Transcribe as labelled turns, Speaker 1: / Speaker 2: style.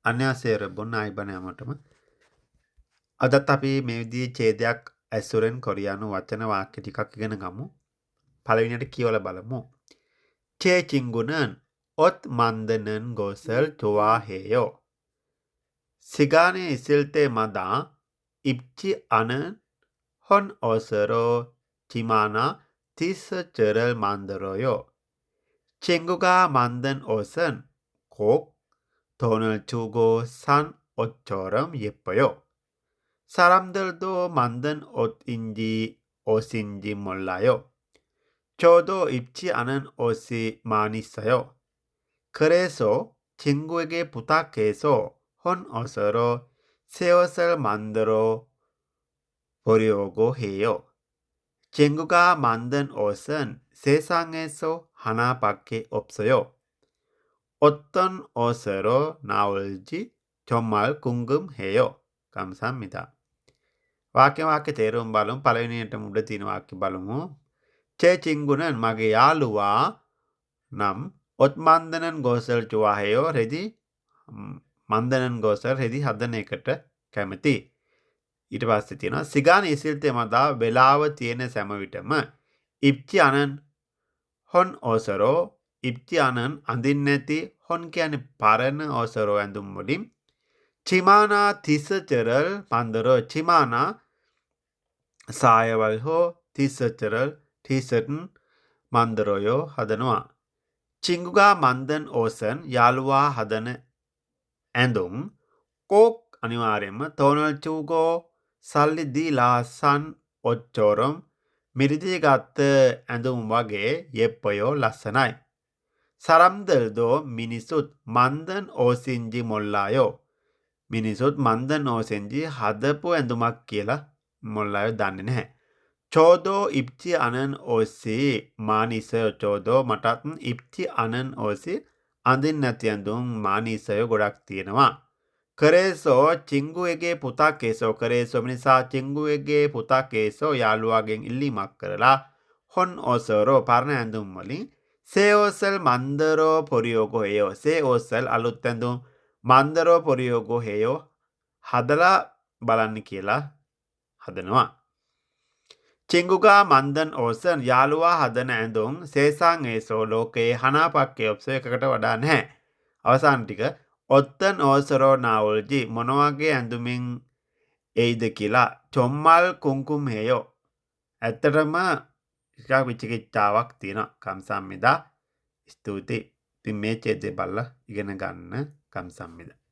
Speaker 1: අන්‍යවශ්‍ය රබොන් ආයිබන හැමෝටම. අදත් අපි මේ විදිහේ ඡේදයක් ඇසුරෙන් කොරියානු වචන වාක්‍ය ටිකක් ඉගෙන ගමු. පළවෙනියට කියවලා බලමු. 제 친구는 옷 만드는 것을 좋아해요. 시간이 있을 때마다 입지 않은 헌 옷으로 치마나 티셔츠를 만들어요. 친구가 만든 옷은 꼭 돈을 주고 산 옷처럼 예뻐요. 사람들도 만든 옷인지 몰라요. 저도 입지 않은 옷이 많이 있어요. 그래서 친구에게 부탁해서 헌 옷으로 새 옷을 만들어 보려고 해요. 친구가 만든 옷은 세상에서 하나밖에 없어요. 어떤 옷으로 나올지 정말 궁금해요. 감사합니다. වාක්‍ය තේරුම් බලමු. පළවෙනියට මුඩ තියෙන වාක්‍ය බලමු. 제 친구는 මගේ යාළුවා නම් 옷 만드는 것을 좋아해요. රෙදි 만드는 것을 රෙදි හදන එකට කැමති. ඊට පස්සේ තියෙනවා සිගාන ඉසිල් තෙමදා වෙලාව තියෙන සෑම විටම 입지 않은 헌 옷으로 입지 않은 අඳින්න නැති 헌 කියන්නේ පරණ 옷으로 ඇඳුම් වලින් 치마나 티셔츠를 만들어 치마나 사යවල් හෝ 티셔츠를 티셔츠 만들어요 하දනවා. 친구가 만든 옷은 යාළුවා හදන ඇඳුම් 꼭 අනිවාර්යයෙන්ම 돈을 주고 සල්ලි දීලා 산 옷처럼 මිරිදී ගත්ත ඇඳුම් වගේ 예뻐요 ලස්සනයි. 사람들도 මිනිසුත් 만든 옷인지 몰라요. මිනිසුත් 만든 옷인지 හදපු ඇඳුමක් කියලා 몰라요 දන්නේ නැහැ. 저도 입지 않은 옷이 많이 있어요. 저도 මටත් 입지 않은 옷이 අඳින්න නැති ඇඳුම් 많이 있어요. ගොඩක් තියෙනවා. 그래서 친구에게 부탁해서 그래서 නිසා 친구에게 부탁해서 යාළුවාගෙන් ඉල්ලීමක් කරලා 헌 옷으로 පරණ ඇඳුම් වලින් 새 옷을 만들어 보려고 해요. 새 옷을 අලුත් ඇඳුම් 만들어 보려고 해요. හදලා බලන්න කියලා හදනවා. 친구가 만든 옷은 යාළුවා හදන ඇඳුම් 세상에서 ලෝකේ 하나밖에 없어요. එකකට වඩා නැහැ. අවසාන ටික 어떤 옷으로 나올지 මොන වගේ ඇඳුමින් එයිද කියලා 정말 궁금해요. ඇත්තටම ටිකක් විචිකිච්ඡාවක් තියෙනවා. 감사합니다. ස්තුතියි. ඉතින් මේ ඡේදය බලලා ඉගෙන ගන්න. 감사합니다.